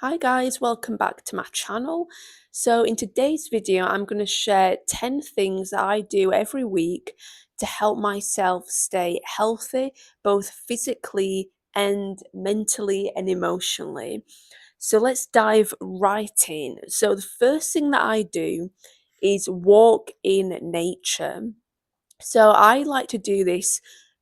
Hi guys, welcome back to my channel. So in today's video, I'm going to share 10 things that I do every week to help myself stay healthy, both physically and mentally and emotionally. So let's dive right in. So the first thing that I do is walk in nature. So I like to do this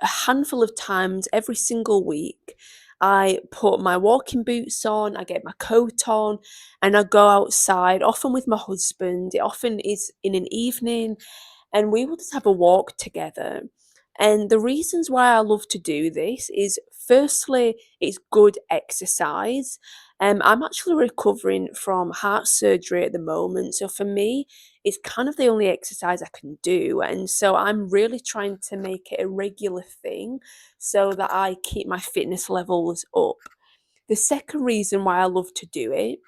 a handful of times every single week. I put my walking boots on, I get my coat on, and I go outside, often with my husband. It often is in an evening, and we will just have a walk together. And the reasons why I love to do this is firstly, it's good exercise. I'm actually recovering from heart surgery at the moment. So for me, it's kind of the only exercise I can do. And so I'm really trying to make it a regular thing so that I keep my fitness levels up. The second reason why I love to do it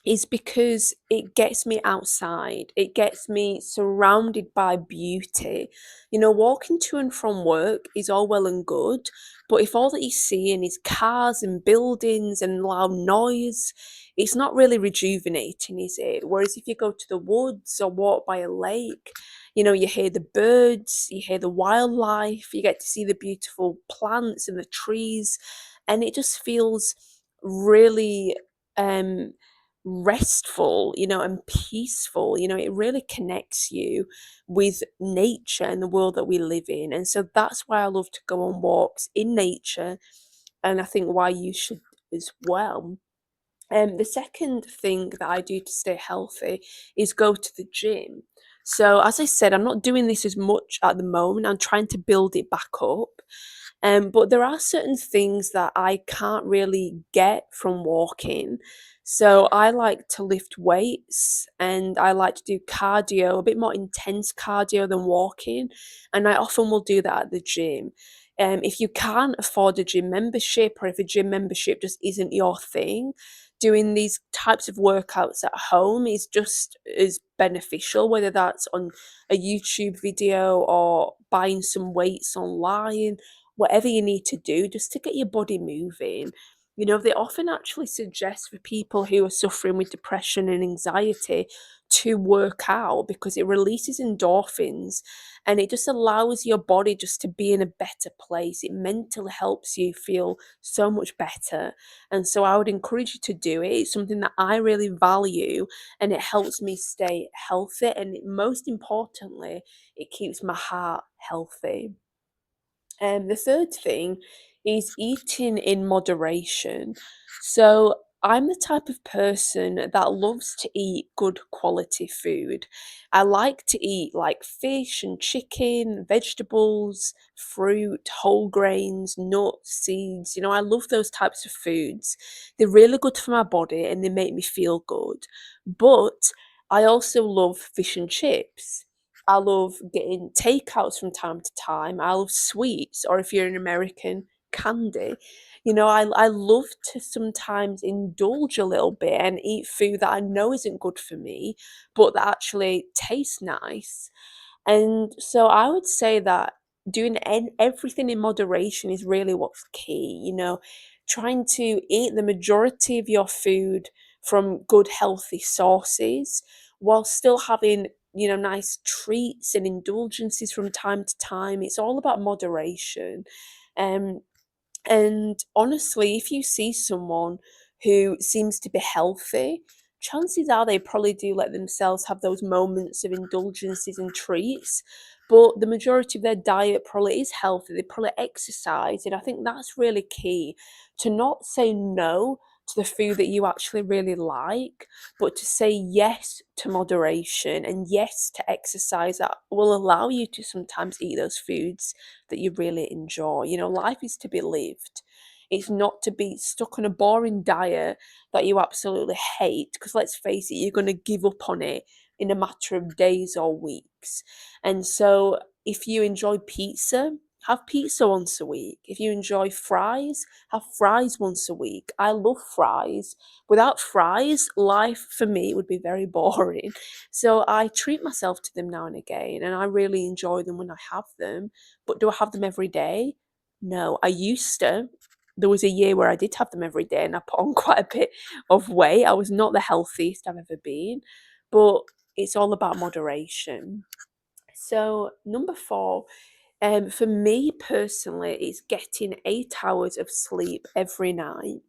is because it gets me outside. It gets me surrounded by beauty. You know, walking to and from work is all well and good, but if all that you're seeing is cars and buildings and loud noise, it's not really rejuvenating, is it? Whereas if you go to the woods or walk by a lake, you know, you hear the birds, you hear the wildlife, you get to see the beautiful plants and the trees, and it just feels really um restful, you know, and peaceful. You know, it really connects you with nature and the world that we live in. And so that's why I love to go on walks in nature. And I think why you should as well. The second thing that I do to stay healthy is go to the gym. So, as I said, I'm not doing this as much at the moment. I'm trying to build it back up. But there are certain things that I can't really get from walking. So I like to lift weights and I like to do cardio, a bit more intense cardio than walking. And I often will do that at the gym. If you can't afford a gym membership, or if a gym membership just isn't your thing, doing these types of workouts at home is just as beneficial, whether that's on a YouTube video or buying some weights online, whatever you need to do just to get your body moving. You know, they often actually suggest for people who are suffering with depression and anxiety to work out because it releases endorphins and it just allows your body just to be in a better place. It mentally helps you feel so much better. And so I would encourage you to do it. It's something that I really value and it helps me stay healthy. And most importantly, it keeps my heart healthy. The third thing is eating in moderation. So I'm the type of person that loves to eat good quality food. I like to eat like fish and chicken, vegetables, fruit, whole grains, nuts, seeds. You know, I love those types of foods. They're really good for my body and they make me feel good. But I also love fish and chips. I love getting takeouts from time to time. I love sweets, or if you're an American, candy. You know, I love to sometimes indulge a little bit and eat food that I know isn't good for me, but that actually tastes nice. And so I would say that doing everything in moderation is really what's key. You know, trying to eat the majority of your food from good, healthy sources while still having, you know, nice treats and indulgences from time to time. It's all about moderation. Um, and honestly, if you see someone who seems to be healthy, chances are they probably do let themselves have those moments of indulgences and treats. But the majority of their diet probably is healthy. They probably exercise. And I think that's really key to not say no to the food that you actually really like, but to say yes to moderation and yes to exercise that will allow you to sometimes eat those foods that you really enjoy. You know, life is to be lived. It's not to be stuck on a boring diet that you absolutely hate, because let's face it, you're going to give up on it in a matter of days or weeks. And so, if you enjoy pizza, have pizza once a week. If you enjoy fries, have fries once a week. I love fries. Without fries, life for me would be very boring. So I treat myself to them now and again, and I really enjoy them when I have them. But do I have them every day? No, I used to. there was a year where I did have them every day and I put on quite a bit of weight. I was not the healthiest I've ever been, but it's all about moderation. So, number four, for me personally, it's getting 8 hours of sleep every night.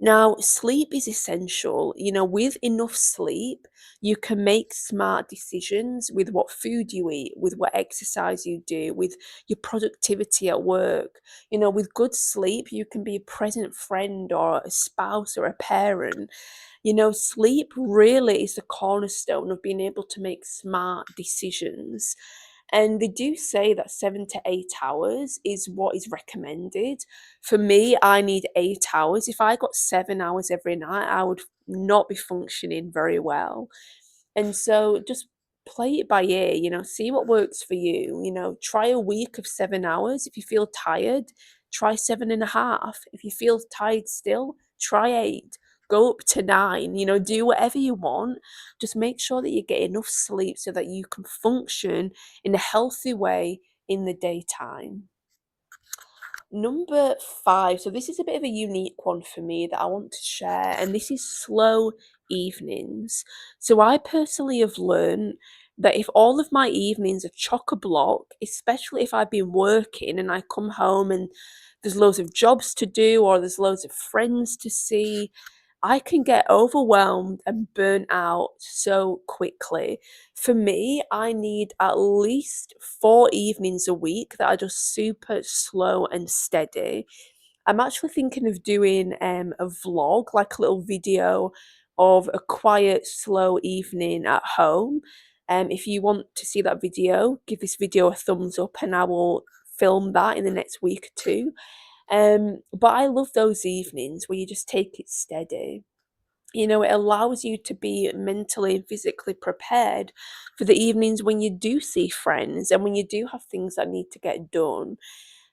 Now, sleep is essential. With enough sleep, you can make smart decisions with what food you eat, with what exercise you do, with your productivity at work. With good sleep, you can be a present friend or a spouse or a parent. Sleep really is the cornerstone of being able to make smart decisions. And they do say that 7 to 8 hours is what is recommended. For me, I need 8 hours. If I got 7 hours every night, I would not be functioning very well. And so just play it by ear, see what works for you. Try a week of 7 hours. If you feel tired, try 7.5. If you feel tired still, try 8. Go up to 9, do whatever you want. Just make sure that you get enough sleep so that you can function in a healthy way in the daytime. Number five, so this is a bit of a unique one for me that I want to share, and this is slow evenings. So I personally have learned that if all of my evenings are chock a block, especially if I've been working and I come home and there's loads of jobs to do or there's loads of friends to see, I can get overwhelmed and burnt out so quickly. For me, I need at least 4 evenings a week that are just super slow and steady. I'm actually thinking of doing a vlog, like a little video of a quiet, slow evening at home. If you want to see that video, give this video a thumbs up and I will film that in the next week or two. But I love those evenings where you just take it steady. It allows you to be mentally and physically prepared for the evenings when you do see friends and when you do have things that need to get done.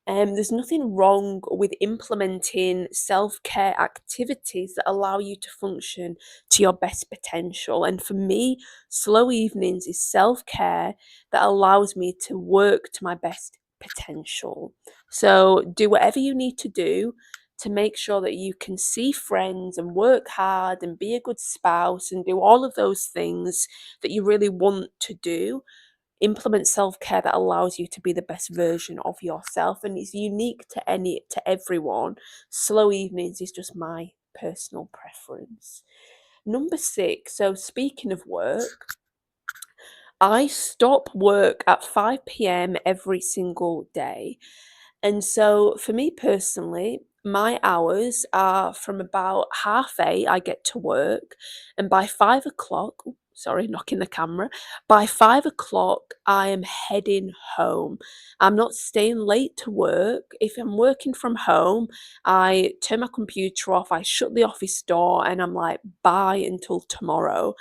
There's nothing wrong with implementing self care activities that allow you to function to your best potential. And for me, slow evenings is self care that allows me to work to my best potential. So, do whatever you need to do to make sure that you can see friends and work hard and be a good spouse and do all of those things that you really want to do. Implement self-care that allows you to be the best version of yourself, and it's unique to everyone. Slow evenings is just my personal preference. Number six, so speaking of work, I stop work at 5 p.m. every single day. And so for me personally, my hours are from about 8:30 I get to work, and by 5 o'clock, sorry, knocking the camera, by 5 o'clock I am heading home. I'm not staying late to work. If I'm working from home, I turn my computer off, I shut the office door, and I'm like, bye until tomorrow.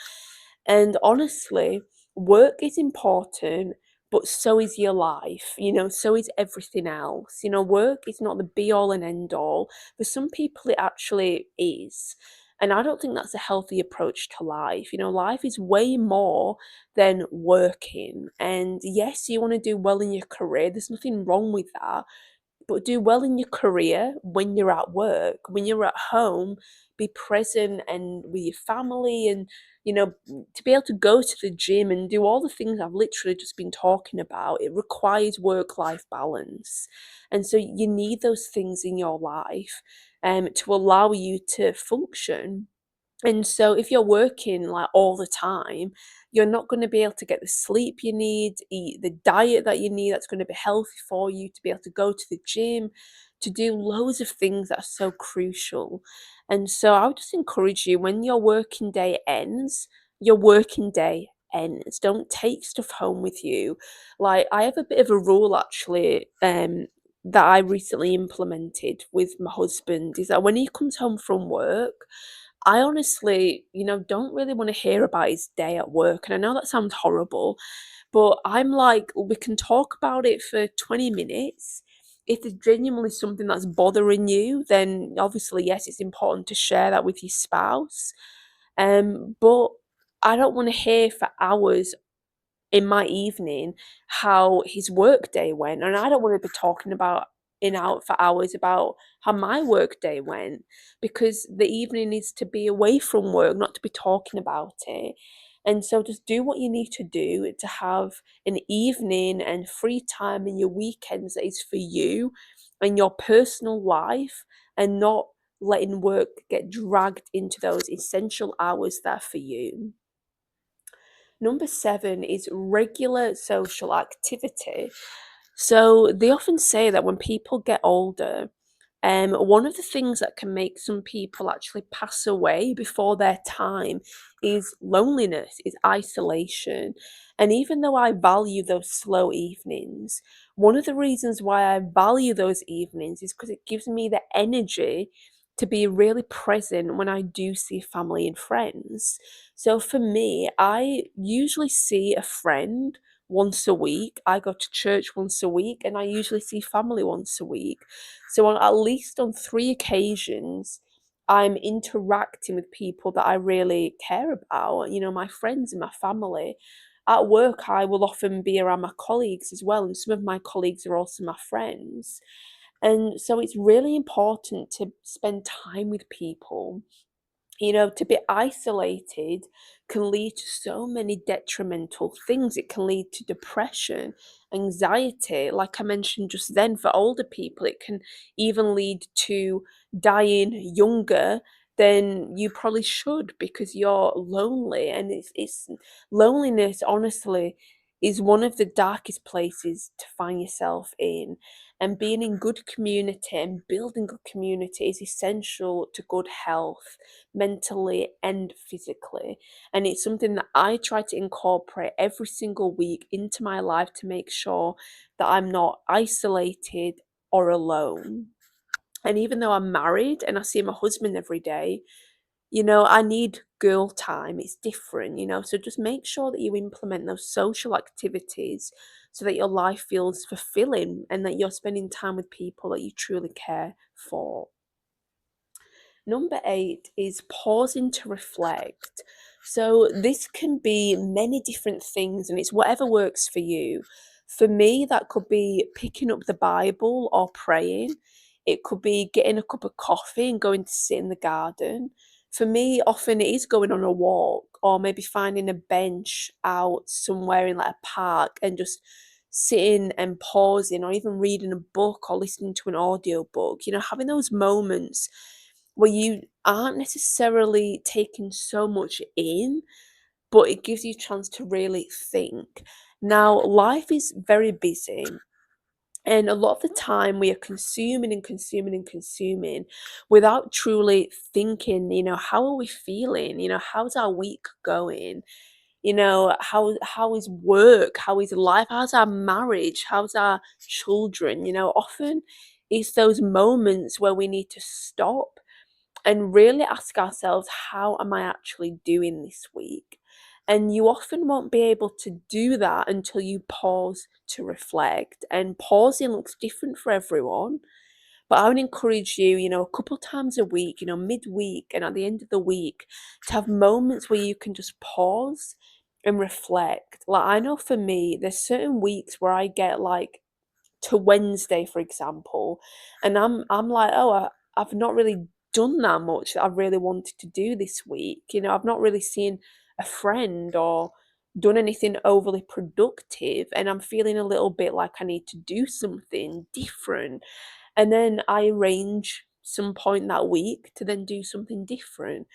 And honestly, work is important, but so is your life, so is everything else. Work is not the be all and end all. For some people, it actually is. And I don't think that's a healthy approach to life. Life is way more than working. And yes, you want to do well in your career, there's nothing wrong with that, but do well in your career when you're at work. When you're at home, be present and with your family, and to be able to go to the gym and do all the things I've literally just been talking about, it requires work-life balance. And so you need those things in your life to allow you to function. And so if you're working like all the time, you're not going to be able to get the sleep you need, eat the diet that you need that's going to be healthy for you, to be able to go to the gym, to do loads of things that are so crucial. And so I would just encourage you, when your working day ends, your working day ends. Don't take stuff home with you. Like, I have a bit of a rule actually, that I recently implemented with my husband, is that when he comes home from work, I honestly, don't really want to hear about his day at work. And I know that sounds horrible, but I'm like, we can talk about it for 20 minutes. If there's genuinely something that's bothering you, then obviously, yes, it's important to share that with your spouse. But I don't want to hear for hours in my evening how his work day went. And I don't want to be talking about in out for hours about how my work day went, because the evening needs to be away from work, not to be talking about it. And so just do what you need to do to have an evening and free time in your weekends that is for you and your personal life, and not letting work get dragged into those essential hours that are for you. Number 7 is regular social activity. So they often say that when people get older, one of the things that can make some people actually pass away before their time is loneliness, is isolation. And even though I value those slow evenings, one of the reasons why I value those evenings is because it gives me the energy to be really present when I do see family and friends. So for me, I usually see a friend once a week. I go to church once a week, and I usually see family once a week. So on at least on 3 occasions, I'm interacting with people that I really care about, my friends and my family. At work, I will often be around my colleagues as well, and some of my colleagues are also my friends. And so it's really important to spend time with people. To be isolated can lead to so many detrimental things. It can lead to depression, anxiety. Like I mentioned just then, for older people, it can even lead to dying younger than you probably should, because you're lonely. And it's loneliness, honestly, is one of the darkest places to find yourself in. And being in good community and building good community is essential to good health, mentally and physically. And it's something that I try to incorporate every single week into my life to make sure that I'm not isolated or alone. And even though I'm married and I see my husband every day, I need girl time. It's different. So just make sure that you implement those social activities so that your life feels fulfilling and that you're spending time with people that you truly care for. Number 8 is pausing to reflect. So this can be many different things, and it's whatever works for you. For me, that could be picking up the Bible or praying. It could be getting a cup of coffee and going to sit in the garden. For me, often it is going on a walk, or maybe finding a bench out somewhere in like a park and just sitting and pausing, or even reading a book or listening to an audio book. Having those moments where you aren't necessarily taking so much in, but it gives you a chance to really think. Now, life is very busy, and a lot of the time we are consuming and consuming and consuming without truly thinking, how are we feeling? How's our week going? How is work? How is life? How's our marriage? How's our children? Often it's those moments where we need to stop and really ask ourselves, how am I actually doing this week? And you often won't be able to do that until you pause to reflect. And pausing looks different for everyone. But I would encourage you, a couple times a week, midweek and at the end of the week, to have moments where you can just pause and reflect. Like, I know for me, there's certain weeks where I get like to Wednesday, for example, and I'm like, "Oh, I've not really done that much that I really wanted to do this week." I've not really seen a friend or done anything overly productive, and I'm feeling a little bit like I need to do something different. And then I arrange some point that week to then do something different.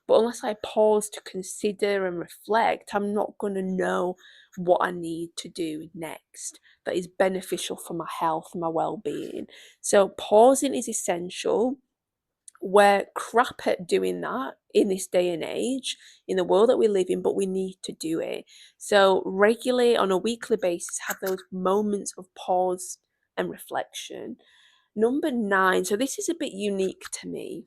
But unless I pause to consider and reflect, I'm not going to know what I need to do next that is beneficial for my health and my well-being. So pausing is essential. We're crap at doing that in this day and age, in the world that we live in, but we need to do it. So regularly, on a weekly basis, have those moments of pause and reflection. Number 9, so this is a bit unique to me.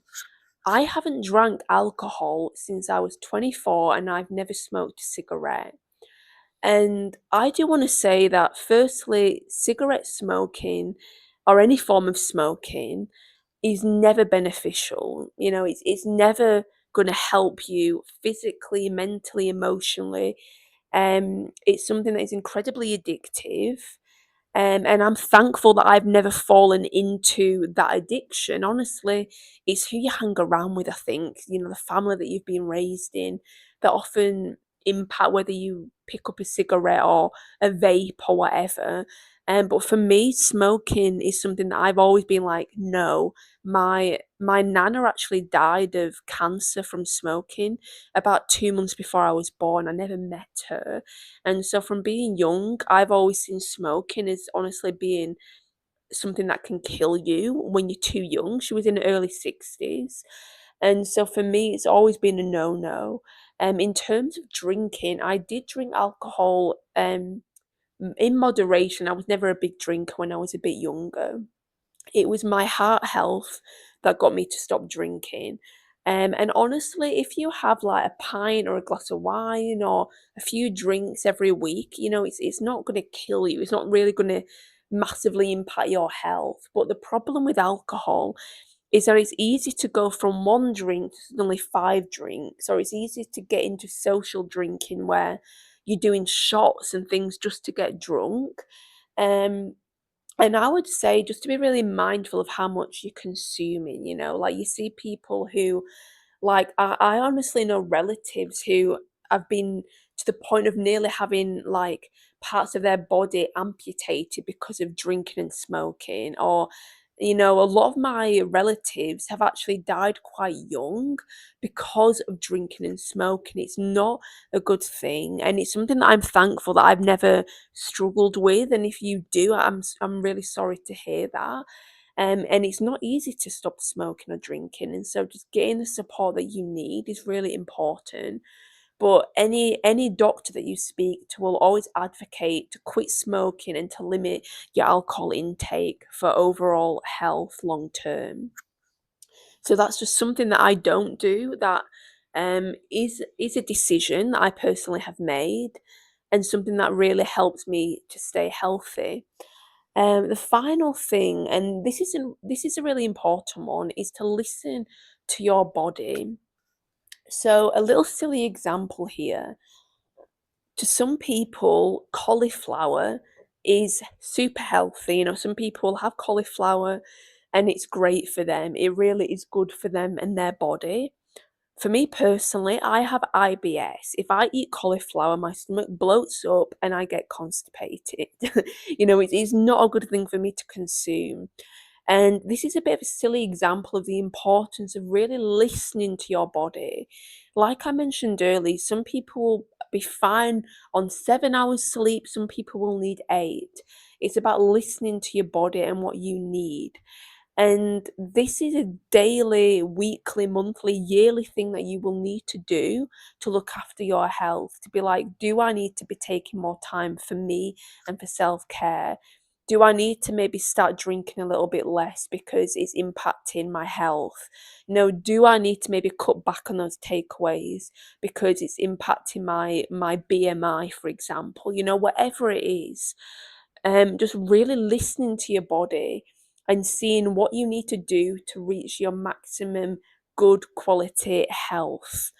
I haven't drank alcohol since I was 24, and I've never smoked a cigarette. And I do want to say that, firstly, cigarette smoking or any form of smoking is never beneficial. It's never going to help you physically, mentally, emotionally. It's something that is incredibly addictive. And I'm thankful that I've never fallen into that addiction. Honestly, it's who you hang around with, I think, the family that you've been raised in that often impact whether you pick up a cigarette or a vape or whatever. But for me, smoking is something that I've always been like, no. My nana actually died of cancer from smoking about 2 months before I was born. I never met her. And so from being young, I've always seen smoking as honestly being something that can kill you when you're too young. She was in her early 60s. And so for me, it's always been a no-no. In terms of drinking, I did drink alcohol in moderation. I was never a big drinker when I was a bit younger. It was my heart health that got me to stop drinking. And honestly, if you have like a pint or a glass of wine or a few drinks every week, it's not going to kill you. It's not really going to massively impact your health. But the problem with alcohol is that it's easy to go from one drink to suddenly five drinks, or it's easy to get into social drinking where you're doing shots and things just to get drunk. Um, and I would say just to be really mindful of how much you're consuming, like you see people who, like, I honestly know relatives who have been to the point of nearly having like parts of their body amputated because of drinking and smoking. Or, a lot of my relatives have actually died quite young because of drinking and smoking. It's not a good thing, and it's something that I'm thankful that I've never struggled with. And if you do, I'm really sorry to hear that. And it's not easy to stop smoking or drinking, and so just getting the support that you need is really important. But any doctor that you speak to will always advocate to quit smoking and to limit your alcohol intake for overall health long term. So that's just something that I don't do. That is a decision that I personally have made, and something that really helps me to stay healthy. The final thing, and this is a really important one, is to listen to your body. So a little silly example here. To some people, cauliflower is super healthy. Some people have cauliflower and it's great for them. It really is good for them and their body. For me personally, I have IBS. If I eat cauliflower, my stomach bloats up and I get constipated. It is not a good thing for me to consume. And this is a bit of a silly example of the importance of really listening to your body. Like I mentioned earlier, some people will be fine on 7 hours sleep, some people will need eight. It's about listening to your body and what you need. And this is a daily, weekly, monthly, yearly thing that you will need to do to look after your health. To be like, do I need to be taking more time for me and for self care? Do I need to maybe start drinking a little bit less because it's impacting my health? Do I need to maybe cut back on those takeaways because it's impacting my BMI, for example? Whatever it is, just really listening to your body and seeing what you need to do to reach your maximum good quality health.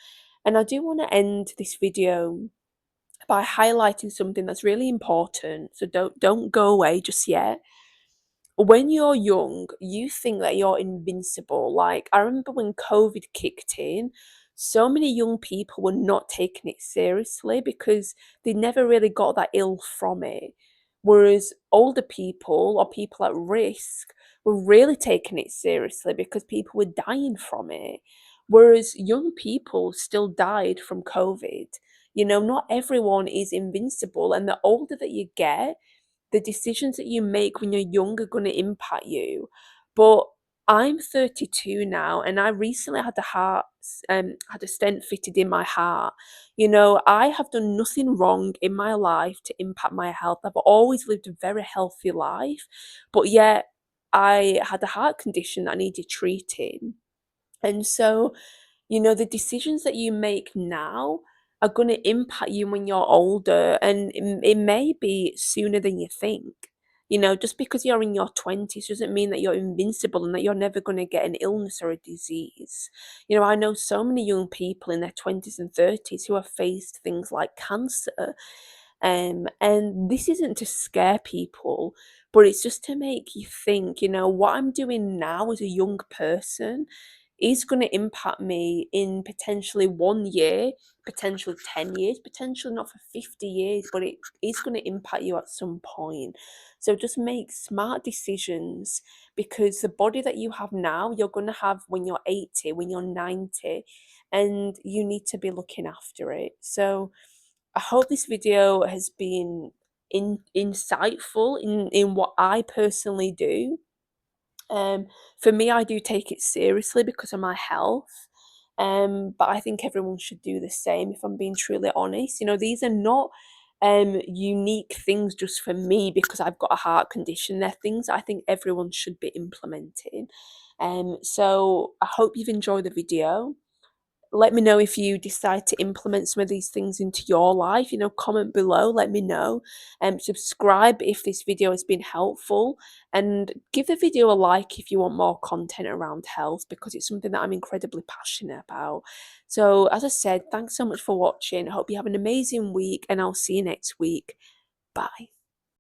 And I do want to end this video by highlighting something that's really important. So don't go away just yet. When you're young, you think that you're invincible. Like, I remember when COVID kicked in, so many young people were not taking it seriously because they never really got that ill from it. Whereas older people or people at risk were really taking it seriously because people were dying from it. Whereas young people still died from COVID. Not everyone is invincible, and the older that you get, the decisions that you make when you're young are going to impact you. But I'm 32 now, and I recently had a stent fitted in my heart. I have done nothing wrong in my life to impact my health. I've always lived a very healthy life, but yet I had a heart condition that I needed treating. And so, the decisions that you make now are going to impact you when you're older, and it may be sooner than you think. Just because you're in your 20s doesn't mean that you're invincible and that you're never going to get an illness or a disease. I know so many young people in their 20s and 30s who have faced things like cancer. And this isn't to scare people, but it's just to make you think, what I'm doing now as a young person is going to impact me in potentially 1 year, potentially 10 years, potentially not for 50 years, but it is going to impact you at some point. So just make smart decisions, because the body that you have now, you're going to have when you're 80, when you're 90, and you need to be looking after it. So I hope this video has been insightful in what I personally do. For me, I do take it seriously because of my health. But I think everyone should do the same, if I'm being truly honest. These are not unique things just for me because I've got a heart condition. They're things I think everyone should be implementing. So I hope you've enjoyed the video. Let me know if you decide to implement some of these things into your life. Comment below, let me know. Subscribe if this video has been helpful, and give the video a like if you want more content around health, because it's something that I'm incredibly passionate about. So as I said, thanks so much for watching. I hope you have an amazing week, and I'll see you next week. Bye.